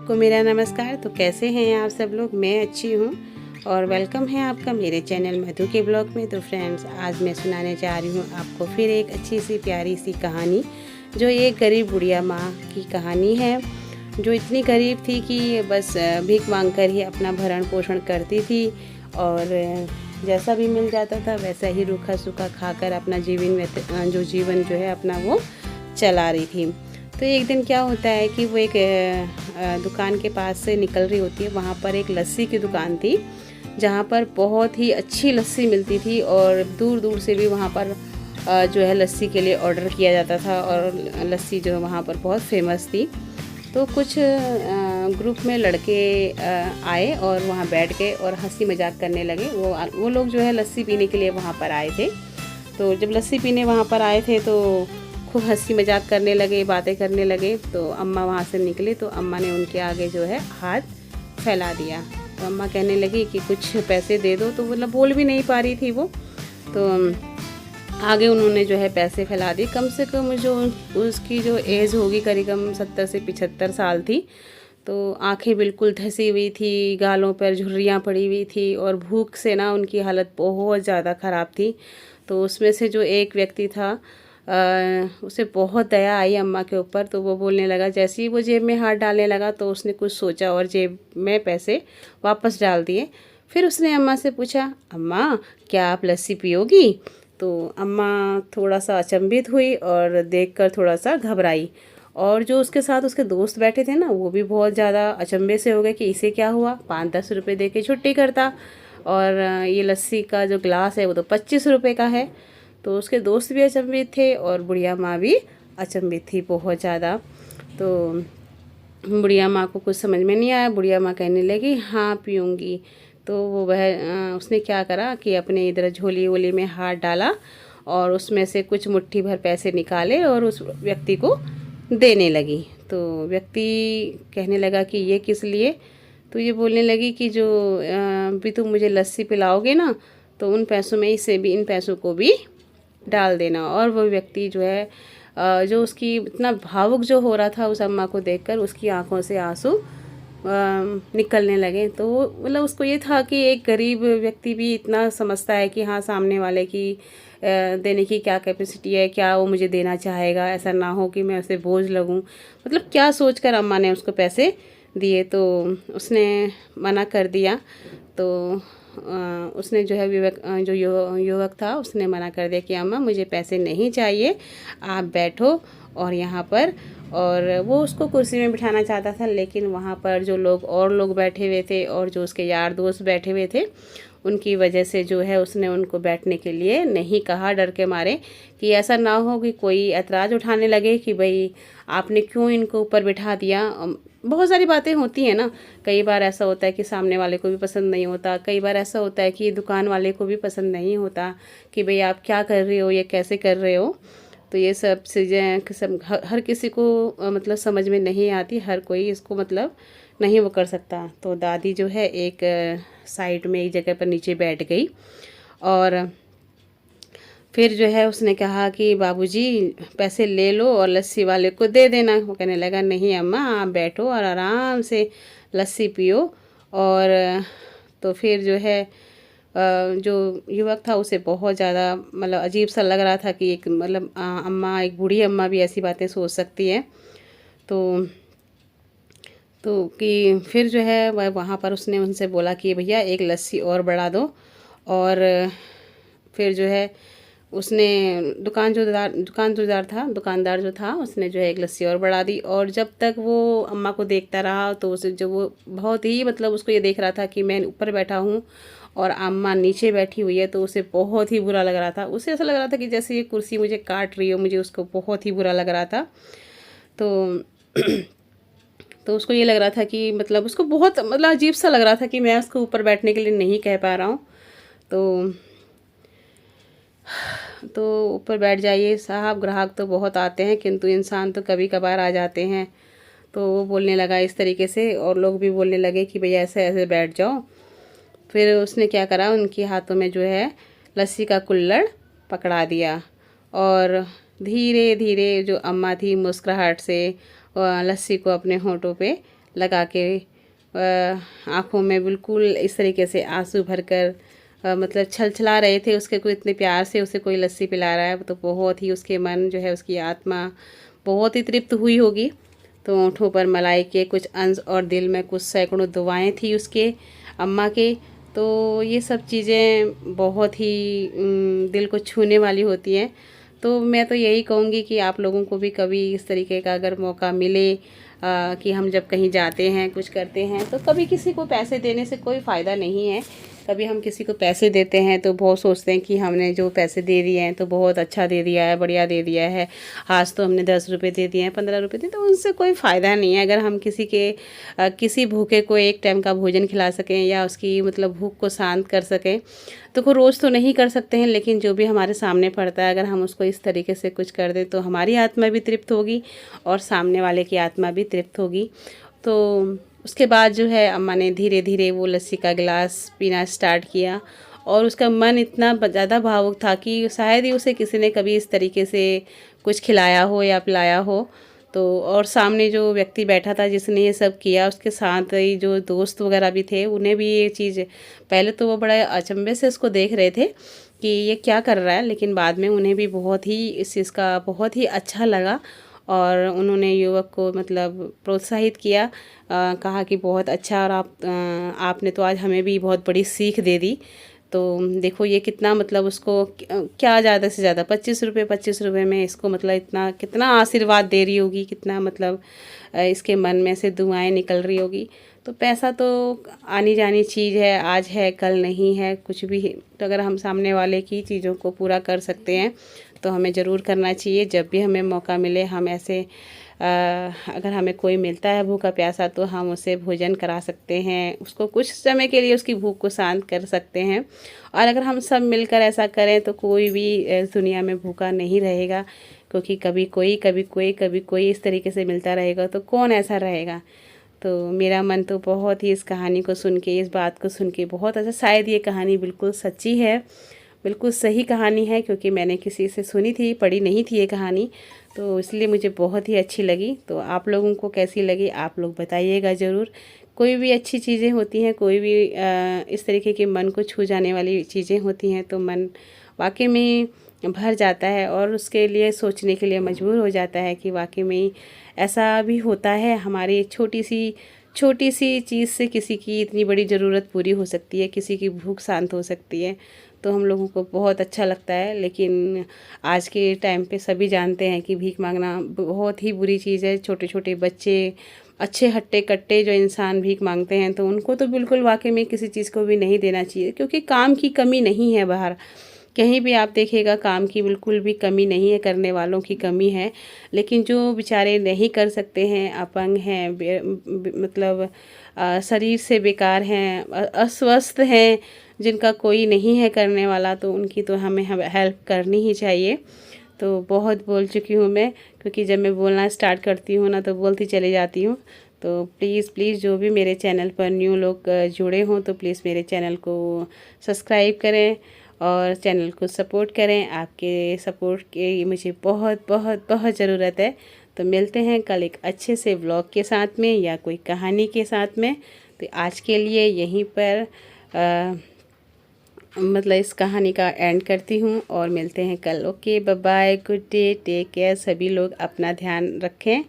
सबको मेरा नमस्कार। तो कैसे हैं आप सब लोग? मैं अच्छी हूँ और वेलकम है आपका मेरे चैनल मधु के ब्लॉग में। तो फ्रेंड्स, आज मैं सुनाने जा रही हूँ आपको फिर एक अच्छी सी प्यारी सी कहानी, जो एक गरीब बुढ़िया माँ की कहानी है, जो इतनी गरीब थी कि बस भीख मांग कर ही अपना भरण पोषण करती थी और जैसा भी मिल जाता था वैसा ही रूखा सूखा खाकर अपना जीवन जो है अपना वो चला रही थी। तो एक दिन क्या होता है कि वो एक दुकान के पास से निकल रही होती है। वहाँ पर एक लस्सी की दुकान थी जहाँ पर बहुत ही अच्छी लस्सी मिलती थी और दूर दूर से भी वहाँ पर जो है लस्सी के लिए ऑर्डर किया जाता था और लस्सी जो है वहाँ पर बहुत फेमस थी। तो कुछ ग्रुप में लड़के आए और वहाँ बैठ गए और हंसी मजाक करने लगे। वो लोग जो है लस्सी पीने के लिए वहाँ पर आए थे। तो जब लस्सी पीने वहाँ पर आए थे तो खूब हंसी मजाक करने लगे, बातें करने लगे। तो अम्मा वहाँ से निकले तो अम्मा ने उनके आगे जो है हाथ फैला दिया। तो अम्मा कहने लगी कि कुछ पैसे दे दो। तो मतलब बोल भी नहीं पा रही थी वो। तो आगे उन्होंने जो है पैसे फैला दिए। कम से कम जो उसकी जो एज होगी करीबन 70 से 75 साल थी। तो आंखें बिल्कुल धसी हुई थी, गालों पर झुर्रियाँ पड़ी हुई थी और भूख से ना उनकी हालत बहुत ज़्यादा ख़राब थी। तो उसमें से जो एक व्यक्ति था उसे बहुत दया आई अम्मा के ऊपर। तो वो बोलने लगा, जैसे ही वो जेब में हाथ डालने लगा तो उसने कुछ सोचा और जेब में पैसे वापस डाल दिए। फिर उसने अम्मा से पूछा, अम्मा क्या आप लस्सी पियोगी? तो अम्मा थोड़ा सा अचंभित हुई और देखकर थोड़ा सा घबराई। और जो उसके साथ उसके दोस्त बैठे थे ना, वो भी बहुत ज़्यादा अचंभे से हो गए कि इसे क्या हुआ, 5-10 रुपये दे के छुट्टी करता और ये लस्सी का जो गिलास है वो तो 25 रुपये का है। तो उसके दोस्त भी अचंभित थे और बुढ़िया माँ भी अचंभित थी बहुत ज़्यादा। तो बुढ़िया माँ को कुछ समझ में नहीं आया। बुढ़िया माँ कहने लगी, हाँ पीऊँगी। तो उसने क्या करा कि अपने इधर झोली वोली में हाथ डाला और उसमें से कुछ मुट्ठी भर पैसे निकाले और उस व्यक्ति को देने लगी। तो व्यक्ति कहने लगा कि ये किस लिए? तो ये बोलने लगी कि जो भी तुम मुझे लस्सी पिलाओगे ना, तो उन पैसों में से भी इन पैसों को भी डाल देना। और वो व्यक्ति जो है जो उसकी इतना भावुक जो हो रहा था उस अम्मा को देखकर, उसकी आंखों से आंसू निकलने लगे। तो मतलब उसको ये था कि एक गरीब व्यक्ति भी इतना समझता है कि हाँ, सामने वाले की देने की क्या कैपेसिटी है, क्या वो मुझे देना चाहेगा, ऐसा ना हो कि मैं उसे बोझ लगूं। मतलब क्या सोचकर अम्मा ने उसको पैसे दिए। तो उसने मना कर दिया। तो उसने जो है जो युवक था उसने मना कर दिया कि अम्मा मुझे पैसे नहीं चाहिए, आप बैठो और यहाँ पर। और वो उसको कुर्सी में बिठाना चाहता था, लेकिन वहाँ पर जो और लोग बैठे हुए थे और जो उसके यार दोस्त बैठे हुए थे, उनकी वजह से जो है उसने उनको बैठने के लिए नहीं कहा, डर के मारे कि ऐसा ना हो कि कोई ऐतराज़ उठाने लगे कि भाई आपने क्यों इनको ऊपर बिठा दिया। बहुत सारी बातें होती हैं ना। कई बार ऐसा होता है कि सामने वाले को भी पसंद नहीं होता, कई बार ऐसा होता है कि दुकान वाले को भी पसंद नहीं होता कि भाई आप क्या कर रहे हो, ये कैसे कर रहे हो। तो ये सब चीज़ें सब हर किसी को मतलब समझ में नहीं आती, हर कोई इसको मतलब नहीं वो कर सकता। तो दादी जो है एक साइड में एक जगह पर नीचे बैठ गई और फिर जो है उसने कहा कि बाबूजी पैसे ले लो और लस्सी वाले को दे देना। वो कहने लगा, नहीं अम्मा आप बैठो और आराम से लस्सी पियो। और तो फिर जो है जो युवक था उसे बहुत ज़्यादा मतलब अजीब सा लग रहा था कि एक मतलब अम्मा, एक बूढ़ी अम्मा भी ऐसी बातें सोच सकती है। तो कि फिर जो है वह वहाँ पर उसने उनसे बोला कि भैया एक लस्सी और बढ़ा दो। और फिर जो है उसने दुकानदार जो था उसने जो है एक लस्सी और बढ़ा दी। और जब तक वो अम्मा को देखता रहा तो उसे जो वो बहुत ही मतलब उसको ये देख रहा था कि मैं ऊपर बैठा हूँ और अम्मा नीचे बैठी हुई है, तो उसे बहुत ही बुरा लग रहा था। उसे ऐसा लग रहा था कि जैसे ये कुर्सी मुझे काट रही हो, मुझे उसको बहुत ही बुरा लग रहा था। तो तो उसको ये लग रहा था कि मतलब उसको बहुत मतलब अजीब सा लग रहा था कि मैं उसको ऊपर बैठने के लिए नहीं कह पा रहा हूँ। तो ऊपर बैठ जाइए साहब, ग्राहक तो बहुत आते हैं किंतु इंसान तो कभी कभार आ जाते हैं। तो वो बोलने लगा इस तरीके से और लोग भी बोलने लगे कि भैया ऐसे ऐसे बैठ जाओ। फिर उसने क्या करा, उनके हाथों में जो है लस्सी का कुल्हड़ पकड़ा दिया और धीरे धीरे जो अम्मा थी मुस्कुराहट से लस्सी को अपने होंठों पे लगा के आँखों में बिल्कुल इस तरीके से आंसू भरकर मतलब छलछला रहे थे। उसके को इतने प्यार से उसे कोई लस्सी पिला रहा है, तो बहुत ही उसके मन जो है, उसकी आत्मा बहुत ही तृप्त हुई होगी। तो होंठों पर मलाई के कुछ अंश और दिल में कुछ सैकड़ों दुआएं थी उसके अम्मा के। तो ये सब चीज़ें बहुत ही दिल को छूने वाली होती हैं। तो मैं तो यही कहूँगी कि आप लोगों को भी कभी इस तरीके का अगर मौका मिले कि हम जब कहीं जाते हैं, कुछ करते हैं, तो कभी किसी को पैसे देने से कोई फ़ायदा नहीं है। कभी हम किसी को पैसे देते हैं तो बहुत सोचते हैं कि हमने जो पैसे दे दिए हैं तो बहुत अच्छा दे दिया है, बढ़िया दे दिया है। आज तो हमने 10 रुपये दे दिए हैं, 15 रुपये दिए, तो उनसे कोई फ़ायदा नहीं है। अगर हम किसी भूखे को एक टाइम का भोजन खिला सकें या उसकी मतलब भूख को शांत कर सकें, तो वो रोज़ तो नहीं कर सकते हैं, लेकिन जो भी हमारे सामने पड़ता है, अगर हम उसको इस तरीके से कुछ कर दें तो हमारी आत्मा भी तृप्त होगी और सामने वाले की आत्मा भी तृप्त होगी। तो उसके बाद जो है अम्मा ने धीरे धीरे वो लस्सी का गिलास पीना स्टार्ट किया और उसका मन इतना ज़्यादा भावुक था कि शायद ही उसे किसी ने कभी इस तरीके से कुछ खिलाया हो या पिलाया हो। तो और सामने जो व्यक्ति बैठा था जिसने ये सब किया, उसके साथ ही जो दोस्त वगैरह भी थे, उन्हें भी ये चीज़ पहले तो वो बड़ा अचंभे से इसको देख रहे थे कि ये क्या कर रहा है, लेकिन बाद में उन्हें भी बहुत ही इस चीज़ का बहुत ही अच्छा लगा और उन्होंने युवक को मतलब प्रोत्साहित किया। कहा कि बहुत अच्छा, और आपने तो आज हमें भी बहुत बड़ी सीख दे दी। तो देखो ये कितना मतलब उसको क्या ज़्यादा से ज़्यादा 25 रुपये में इसको मतलब इतना कितना आशीर्वाद दे रही होगी, कितना मतलब इसके मन में से दुआएं निकल रही होगी। तो पैसा तो आनी जानी चीज़ है, आज है कल नहीं है, कुछ भी है। तो अगर हम सामने वाले की चीज़ों को पूरा कर सकते हैं तो हमें ज़रूर करना चाहिए। जब भी हमें मौका मिले हम ऐसे अगर हमें कोई मिलता है भूखा प्यासा तो हम उसे भोजन करा सकते हैं, उसको कुछ समय के लिए उसकी भूख को शांत कर सकते हैं। और अगर हम सब मिलकर ऐसा करें तो कोई भी इस दुनिया में भूखा नहीं रहेगा, क्योंकि कभी कोई इस तरीके से मिलता रहेगा तो कौन ऐसा रहेगा। तो मेरा मन तो बहुत ही इस कहानी को सुन के, इस बात को सुन के बहुत अच्छा, शायद ये कहानी बिल्कुल सच्ची है, बिल्कुल सही कहानी है, क्योंकि मैंने किसी से सुनी थी, पढ़ी नहीं थी ये कहानी, तो इसलिए मुझे बहुत ही अच्छी लगी। तो आप लोगों को कैसी लगी आप लोग बताइएगा ज़रूर। कोई भी अच्छी चीज़ें होती हैं, कोई भी इस तरीके के मन को छू जाने वाली चीज़ें होती हैं तो मन वाकई में भर जाता है और उसके लिए सोचने के लिए मजबूर हो जाता है कि वाकई में ऐसा भी होता है। हमारी छोटी सी चीज़ से किसी की इतनी बड़ी ज़रूरत पूरी हो सकती है, किसी की भूख शांत हो सकती है, तो हम लोगों को बहुत अच्छा लगता है। लेकिन आज के टाइम पे सभी जानते हैं कि भीख मांगना बहुत ही बुरी चीज़ है। छोटे छोटे बच्चे, अच्छे हट्टे कट्टे जो इंसान भीख मांगते हैं, तो उनको तो बिल्कुल वाकई में किसी चीज़ को भी नहीं देना चाहिए, क्योंकि काम की कमी नहीं है बाहर। कहीं भी आप देखिएगा काम की बिल्कुल भी कमी नहीं है, करने वालों की कमी है। लेकिन जो बेचारे नहीं कर सकते हैं, अपंग हैं, मतलब शरीर से बेकार हैं, अस्वस्थ हैं, जिनका कोई नहीं है करने वाला, तो उनकी तो हमें हेल्प करनी ही चाहिए। तो बहुत बोल चुकी हूँ मैं, क्योंकि जब मैं बोलना स्टार्ट करती हूँ ना तो बोलती चली जाती हूँ। तो प्लीज़ जो भी मेरे चैनल पर न्यू लोग जुड़े हों तो प्लीज़ मेरे चैनल को सब्सक्राइब करें और चैनल को सपोर्ट करें। आपके सपोर्ट की मुझे बहुत बहुत बहुत ज़रूरत है। तो मिलते हैं कल एक अच्छे से व्लॉग के साथ में या कोई कहानी के साथ में। तो आज के लिए यहीं पर मतलब इस कहानी का एंड करती हूँ और मिलते हैं कल। Okay, bye bye, good day, take care. सभी लोग अपना ध्यान रखें।